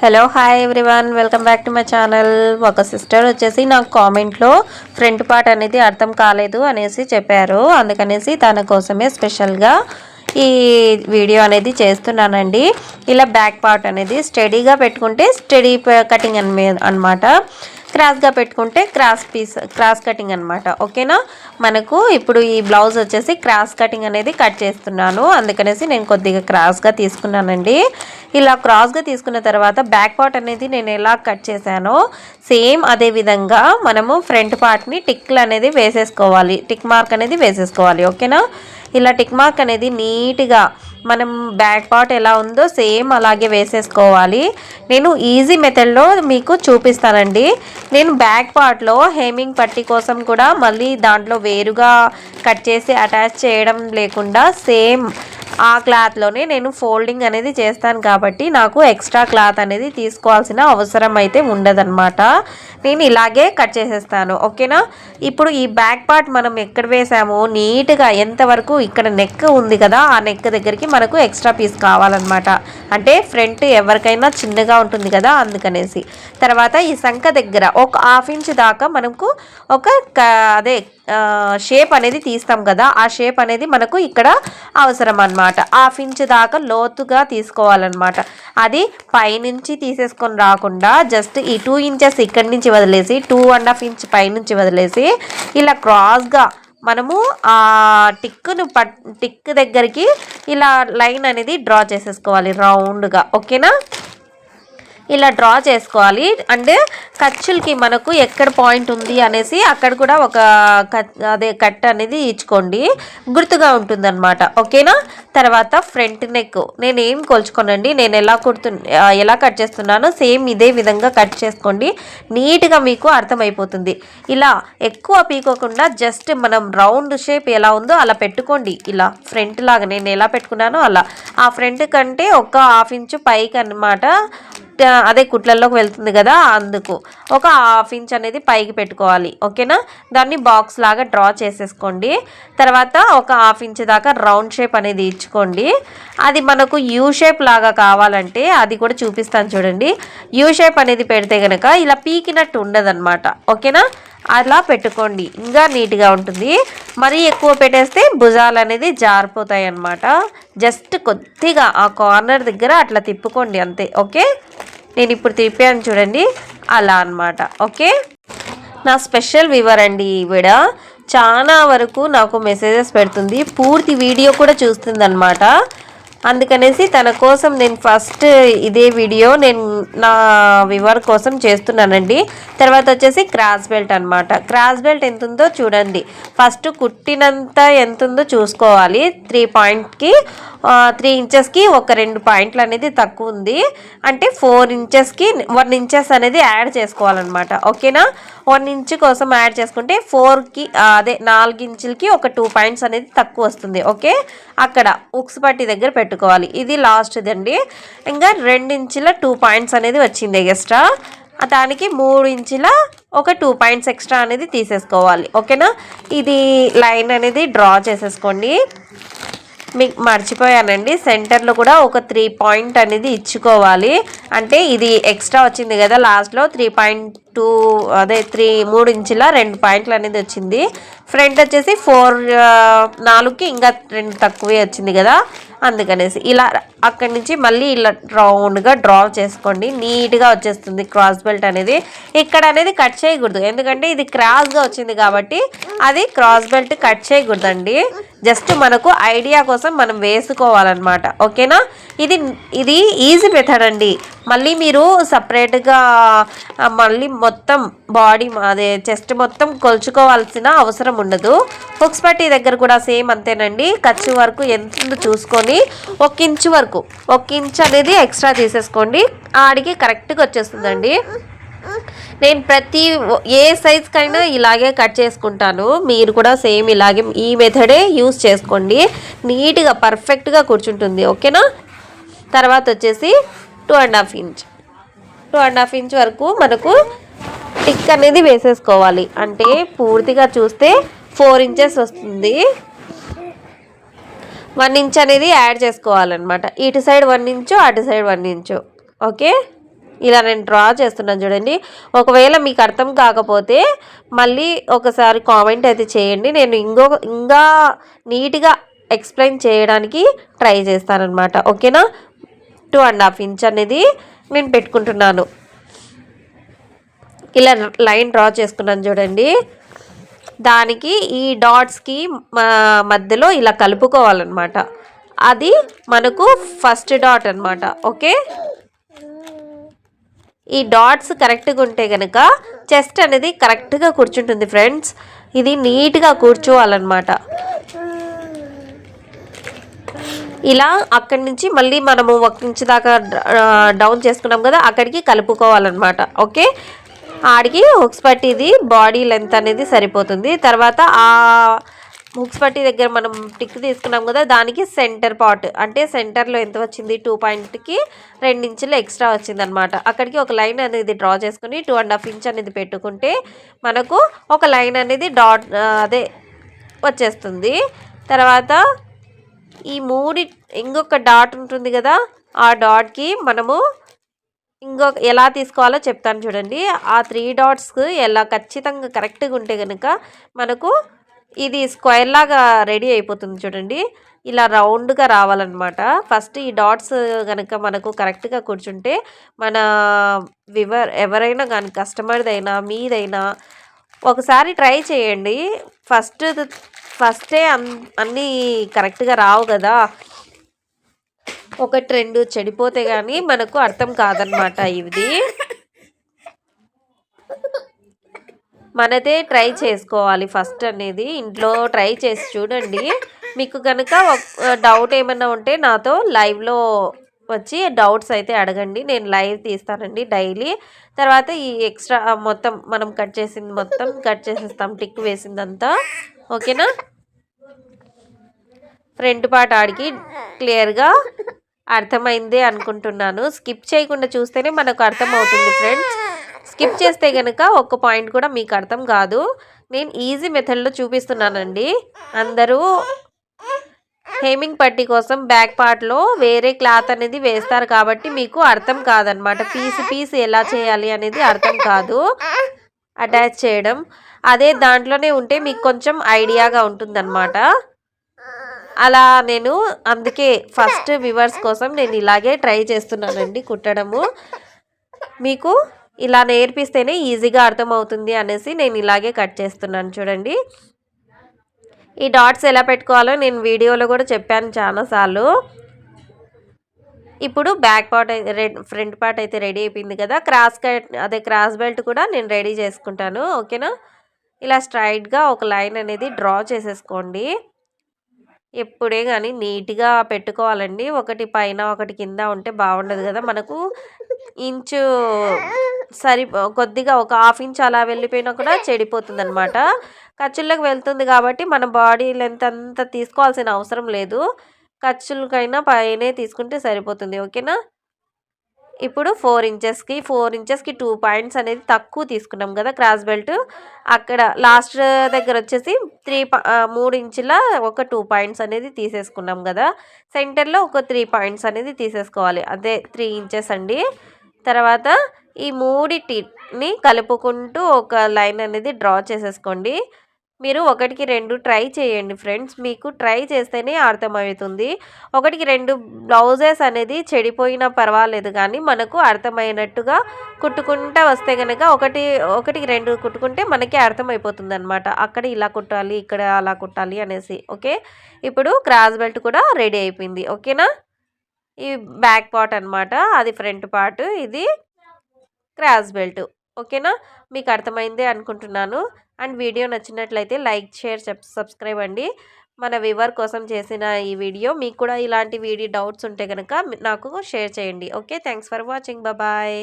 Hello hi everyone, welcome back to my channel. ఒక sister వచ్చేసి నాకు కామెంట్లో ఫ్రంట్ పార్ట్ అనేది అర్థం కాలేదు అనేసి చెప్పారు. అందుకనేసి తన కోసమే స్పెషల్గా ఈ వీడియో అనేది చేస్తున్నానండి. ఇలా బ్యాక్ పార్ట్ అనేది స్టడీగా పెట్టుకుంటే స్టడీ కటింగ్ అనమాట, క్రాస్గా పెట్టుకుంటే క్రాస్ కటింగ్ అనమాట. ఓకేనా. మనకు ఇప్పుడు ఈ బ్లౌజ్ వచ్చేసి క్రాస్ కటింగ్ అనేది కట్ చేస్తున్నాను, అందుకనేసి నేను కొద్దిగా క్రాస్గా తీసుకున్నానండి. ఇలా క్రాస్గా తీసుకున్న తర్వాత బ్యాక్ పార్ట్ అనేది నేను ఎలా కట్ చేశానో సేమ్ అదే విధంగా మనము ఫ్రంట్ పార్ట్ని టిక్లు అనేది వేసేసుకోవాలి, టిక్ మార్క్ అనేది వేసేసుకోవాలి. ఓకేనా. ఇలా టిక్ మార్క్ అనేది నీట్గా మనం బ్యాక్ పార్ట్ ఎలా ఉందో సేమ్ అలాగే వేసేసుకోవాలి. నేను ఈజీ మెథడ్లో మీకు చూపిస్తానండి. నేను బ్యాక్ పార్ట్లో హేమింగ్ పట్టీ కోసం కూడా మళ్ళీ దాంట్లో వేరుగా కట్ చేసి అటాచ్ చేయడం లేకుండా సేమ్ ఆ క్లాత్లోనే నేను ఫోల్డింగ్ అనేది చేస్తాను కాబట్టి నాకు ఎక్స్ట్రా క్లాత్ అనేది తీసుకోవాల్సిన అవసరం అయితే ఉండదన్నమాట. నేను ఇలాగే కట్ చేసేస్తాను. ఓకేనా. ఇప్పుడు ఈ బ్యాక్ పార్ట్ మనం ఎక్కడ వేసామో నీట్గా ఎంతవరకు ఇక్కడ నెక్ ఉంది కదా, ఆ నెక్ దగ్గరికి మనకు ఎక్స్ట్రా పీస్ కావాలన్నమాట. అంటే ఫ్రంట్ ఎవరికైనా చిన్నగా ఉంటుంది కదా, అందుకనేసి. తర్వాత ఈ సంఖ దగ్గర ఒక ½ ఇంచ్ దాకా మనకు ఒక షేప్ అనేది తీస్తాం కదా, ఆ షేప్ అనేది మనకు ఇక్కడ అవసరం అన్నమాట. ½ ఇంచ్ దాకా లోతుగా తీసుకోవాలన్నమాట. అది పైనుంచి తీసేసుకొని రాకుండా జస్ట్ ఈ 2 ఇంచెస్ ఇక్కడి నుంచి వదిలేసి 2½ ఇంచ్ పైనుంచి వదిలేసి ఇలా క్రాస్గా మనము ఆ టిక్ దగ్గరికి ఇలా లైన్ అనేది డ్రా చేసేసుకోవాలి రౌండ్గా. ఓకేనా. ఇలా డ్రా చేసుకోవాలి. అంటే ఖర్చులకి మనకు ఎక్కడ పాయింట్ ఉంది అనేసి అక్కడ కూడా ఒక కట్ అనేది ఇచ్చుకోండి, గుర్తుగా ఉంటుందన్నమాట. ఓకేనా. తర్వాత ఫ్రంట్ నెక్ నేను ఏం కొలుచుకోనండి, నేను ఎలా కట్ చేస్తున్నానో సేమ్ ఇదే విధంగా కట్ చేసుకోండి, నీట్గా మీకు అర్థమైపోతుంది. ఇలా ఎక్కువ పీకోకుండా జస్ట్ మనం రౌండ్ షేప్ ఎలా ఉందో అలా పెట్టుకోండి. ఇలా ఫ్రంట్ లాగా నేను ఎలా పెట్టుకున్నానో అలా. ఆ ఫ్రంట్ కంటే ఒక ½ ఇంచు పైకి అన్నమాట, అదే కుట్లల్లోకి వెళ్తుంది కదా, అందుకు ఒక ½ ఇంచ్ అనేది పైకి పెట్టుకోవాలి. ఓకేనా. దాన్ని బాక్స్ లాగా డ్రా చేసేసుకోండి. తర్వాత ఒక ½ ఇంచ్ దాకా రౌండ్ షేప్ అనేది ఇచ్చుకోండి. అది మనకు యూ షేప్ లాగా కావాలంటే అది కూడా చూపిస్తాను చూడండి. యూ షేప్ అనేది పెడితే కనుక ఇలా పీకినట్టు ఉండదన్నమాట. ఓకేనా. అలా పెట్టుకోండి, ఇంకా నీట్గా ఉంటుంది. మరీ ఎక్కువ పెట్టేస్తే భుజాలు అనేది జారిపోతాయి అన్నమాట. జస్ట్ కొద్దిగా ఆ కార్నర్ దగ్గర అట్లా తిప్పుకోండి అంతే. ఓకే. నేను ఇప్పుడు తిప్పాను చూడండి, అలా అన్నమాట. ఓకే. నా స్పెషల్ వ్యూవర్ అండి ఈవిడ, చాలా వరకు నాకు మెసేజెస్ పెడుతుంది, పూర్తి వీడియో కూడా చూస్తుంది అన్నమాట. అందుకనేసి తన కోసం నేను ఫస్ట్ ఇదే వీడియో నేను నా వ్యూవర్ కోసం చేస్తున్నానండి. తర్వాత వచ్చేసి క్రాస్ బెల్ట్ అనమాట. క్రాస్ బెల్ట్ ఎంత ఉందో చూడండి, ఫస్ట్ కుట్టినంత ఎంత ఉందో చూసుకోవాలి. 3 ఇంచెస్కి ఒక 2 పాయింట్లు అనేది తక్కువ ఉంది, అంటే 4 ఇంచెస్కి 1 ఇంచెస్ అనేది యాడ్ చేసుకోవాలన్నమాట. ఓకేనా. 1 ఇంచ్ కోసం యాడ్ చేసుకుంటే 4 ఇంచులకి ఒక 2 పాయింట్స్ అనేది తక్కువ వస్తుంది. ఓకే. అక్కడ ఉక్స్ పట్టి దగ్గర పెట్టుకోవాలి. ఇది లాస్ట్ది అండి. ఇంకా 2 ఇంచుల 2 పాయింట్స్ అనేది వచ్చింది ఎక్స్ట్రా, దానికి 3 ఇంచుల ఒక 2 పాయింట్స్ ఎక్స్ట్రా అనేది తీసేసుకోవాలి. ఓకేనా. ఇది లైన్ అనేది డ్రా చేసేసుకోండి. మీకు మర్చిపోయానండి, సెంటర్లో కూడా ఒక 3 పాయింట్ అనేది ఇచ్చుకోవాలి. అంటే ఇది ఎక్స్ట్రా వచ్చింది కదా లాస్ట్లో 3.2, 3 ఇంచుల 2 పాయింట్లు అనేది వచ్చింది. ఫ్రంట్ వచ్చేసి 4కి ఇంకా 2 తక్కువే వచ్చింది కదా, అందుకనేసి ఇలా అక్కడి నుంచి మళ్ళీ ఇలా రౌండ్గా డ్రా చేసుకోండి, నీట్గా వచ్చేస్తుంది క్రాస్ బెల్ట్ అనేది. ఇక్కడ అనేది కట్ చేయకూడదు, ఎందుకంటే ఇది క్రాస్గా వచ్చింది కాబట్టి అది క్రాస్ బెల్ట్ కట్ చేయకూడదండి. జస్ట్ మనకు ఐడియా కోసం మనం వేసుకోవాలన్నమాట. ఓకేనా. ఇది ఈజీ మెథడ్ అండి. మళ్ళీ మీరు సపరేట్గా మళ్ళీ మొత్తం బాడీ చెస్ట్ మొత్తం కొలుచుకోవాల్సిన అవసరం ఉండదు. హుక్స్ పట్టీ దగ్గర కూడా సేమ్ అంతేనండి. ఖర్చు వరకు ఎంత చూసుకొని 1 ఇంచ్ వరకు 1 ఇంచ్ అనేది ఎక్స్ట్రా తీసేసుకోండి, ఆడికి కరెక్ట్గా వచ్చేస్తుందండి. నేను ఏ సైజ్కైనా ఇలాగే కట్ చేసుకుంటాను, మీరు కూడా సేమ్ ఇలాగే ఈ మెథడే యూస్ చేసుకోండి, నీట్గా పర్ఫెక్ట్గా కూర్చుంటుంది. ఓకేనా. తర్వాత వచ్చేసి 2½ ఇంచ్ వరకు మనకు టిక్ అనేది వేసేసుకోవాలి. అంటే పూర్తిగా చూస్తే 4 ఇంచెస్ వస్తుంది. 1 ఇంచ్ అనేది యాడ్ చేసుకోవాలన్నమాట. ఇటు సైడ్ 1 ఇంచు, అటు సైడ్ 1 ఇంచు. ఓకే. ఇలా నేను డ్రా చేస్తున్నాను చూడండి. ఒకవేళ మీకు అర్థం కాకపోతే మళ్ళీ ఒకసారి కామెంట్ అయితే చేయండి. నేను ఇంకా నీట్గా ఎక్స్ప్లెయిన్ చేయడానికి ట్రై చేస్తానన్నమాట. ఓకేనా? 2.5 ఇంచ్ అనేది నేను పెట్టుకుంటున్నాను. ఇలా లైన్ డ్రా చేసుకున్నాను చూడండి. దానికి ఈ డాట్స్కి మధ్యలో ఇలా కలుపుకోవాలన్నమాట. అది మనకు ఫస్ట్ డాట్ అనమాట. ఓకే, ఈ డాట్స్ కరెక్ట్గా ఉంటే కనుక చెస్ట్ అనేది కరెక్ట్గా కూర్చుంటుంది ఫ్రెండ్స్. ఇది నీట్గా కూర్చోవాలన్నమాట. ఇలా అక్కడి నుంచి మళ్ళీ మనము 1 ఇంచ్ దాకా డౌన్ చేసుకున్నాం కదా, అక్కడికి కలుపుకోవాలన్నమాట. ఓకే, ఆడికి హుక్స్ పట్టీది బాడీ లెంత్ అనేది సరిపోతుంది. తర్వాత ఆ హుక్స్ పట్టీ దగ్గర మనం టిక్ తీసుకున్నాం కదా, దానికి సెంటర్ పార్ట్ అంటే సెంటర్లో ఎంత వచ్చింది, 2 పాయింట్కి 2 ఇంచులు ఎక్స్ట్రా వచ్చింది అనమాట. అక్కడికి ఒక లైన్ అనేది డ్రా చేసుకుని 2.5 ఇంచ్ అనేది పెట్టుకుంటే మనకు ఒక లైన్ అనేది డాట్ అదే వచ్చేస్తుంది. తర్వాత ఈ ఇంకొక డాట్ ఉంటుంది కదా, ఆ డాట్కి మనము ఎలా తీసుకోవాలో చెప్తాను చూడండి. ఆ 3 డాట్స్ ఎలా ఖచ్చితంగా కరెక్ట్గా ఉంటే కనుక మనకు ఇది స్క్వేర్ లాగా రెడీ అయిపోతుంది చూడండి. ఇలా రౌండ్గా రావాలన్నమాట. ఫస్ట్ ఈ డాట్స్ కనుక మనకు కరెక్ట్గా కూర్చుంటే మన ఎవరైనా కానీ కస్టమర్దైనా మీదైనా ఒకసారి ట్రై చేయండి. ఫస్టే అన్నీ కరెక్ట్గా రావు కదా, 1-2 చెడిపోతే కానీ మనకు అర్థం కాదనమాట. ఇది మనదే ట్రై చేసుకోవాలి ఫస్ట్ అనేది. ఇంట్లో ట్రై చేసి చూడండి. మీకు కనుక డౌట్ ఏమన్నా ఉంటే నాతో లైవ్లో వచ్చి డౌట్స్ అయితే అడగండి. నేను లైవ్ తీస్తానండి డైలీ. తర్వాత ఈ ఎక్స్ట్రా మొత్తం మనం కట్ చేసింది మొత్తం కట్ చేసేస్తాం, టిక్ వేసిందంతా. ఓకేనా? ఫ్రంట్ పార్ట్ ఆడికి క్లియర్గా అర్థమైందే అనుకుంటున్నాను. స్కిప్ చేయకుండా చూస్తేనే మనకు అర్థమవుతుంది ఫ్రెండ్స్. స్కిప్ చేస్తే కనుక ఒక్క పాయింట్ కూడా మీకు అర్థం కాదు. నేను ఈజీ మెథడ్లో చూపిస్తున్నానండి. అందరూ హేమింగ్ పట్టీ కోసం బ్యాక్ పార్ట్లో వేరే క్లాత్ అనేది వేస్తారు కాబట్టి మీకు అర్థం కాదనమాట. పీస్ ఎలా చేయాలి అనేది అర్థం కాదు అటాచ్ చేయడం. అదే దాంట్లోనే ఉంటే మీకు కొంచెం ఐడియాగా ఉంటుందన్నమాట. అలా నేను అందుకే ఫస్ట్ వ్యూవర్స్ కోసం నేను ఇలాగే ట్రై చేస్తున్నానండి కుట్టడము. మీకు ఇలా నేర్పిస్తేనే ఈజీగా అర్థమవుతుంది అనేసి నేను ఇలాగే కట్ చేస్తున్నాను చూడండి. ఈ డాట్స్ ఎలా పెట్టుకోవాలో నేను వీడియోలో కూడా చెప్పాను చాలాసార్లు. ఇప్పుడు బ్యాక్ పార్ట్ ఫ్రంట్ పార్ట్ అయితే రెడీ అయిపోయింది కదా. క్రాస్ బెల్ట్ కూడా నేను రెడీ చేసుకుంటాను. ఓకేనా? ఇలా స్ట్రైట్గా ఒక లైన్ అనేది డ్రా చేసేసుకోండి. ఎప్పుడే కానీ నీట్గా పెట్టుకోవాలండి. ఒకటి పైన ఒకటి కింద ఉంటే బాగుండదు కదా. మనకు ఇంచు కొద్దిగా ఒక 1/2 ఇంచ్ అలా వెళ్ళిపోయినా కూడా చెడిపోతుంది అనమాట. ఖర్చులకు వెళ్తుంది కాబట్టి మన బాడీ లెంత్ అంతా తీసుకోవాల్సిన అవసరం లేదు. ఖర్చులకైనా పైనే తీసుకుంటే సరిపోతుంది. ఓకేనా? ఇప్పుడు 4 ఇంచెస్కి 2 పాయింట్స్ అనేది తక్కువ తీసుకున్నాం కదా క్రాస్ బెల్ట్. అక్కడ లాస్ట్ దగ్గర వచ్చేసి 3 ఇంచుల ఒక 2 పాయింట్స్ అనేది తీసేసుకున్నాం కదా. సెంటర్లో ఒక 3 పాయింట్స్ అనేది తీసేసుకోవాలి. అదే 3 ఇంచెస్ అండి. తర్వాత ఈ మూడిటిని కలుపుకుంటూ ఒక లైన్ అనేది డ్రా చేసేసుకోండి. మీరు 1కి 2 ట్రై చేయండి ఫ్రెండ్స్. మీకు ట్రై చేస్తేనే అర్థమవుతుంది. 1కి 2 బ్లౌజెస్ అనేది చెడిపోయినా పర్వాలేదు కానీ మనకు అర్థమైనట్టుగా కుట్టుకుంటూ వస్తే కనుక 1కి 2 కుట్టుకుంటే మనకి అర్థమైపోతుంది అనమాట. అక్కడ ఇలా కుట్టాలి, ఇక్కడ అలా కుట్టాలి అనేసి. ఓకే, ఇప్పుడు క్రాస్ బెల్ట్ కూడా రెడీ అయిపోయింది. ఓకేనా? ఈ బ్యాక్ పార్ట్ అనమాట, అది ఫ్రంట్ పార్ట్, ఇది క్రాస్ బెల్ట్. ఓకేనా? మీకు అర్థమైందే అనుకుంటున్నాను. అండ్ వీడియో నచ్చినట్లయితే లైక్, షేర్, సబ్స్క్రైబ్ అండి. మన వ్యూవర్ కోసం చేసిన ఈ వీడియో. మీకు కూడా ఇలాంటి డౌట్స్ ఉంటే కనుక నాకు షేర్ చేయండి. Okay, thanks for watching. Bye.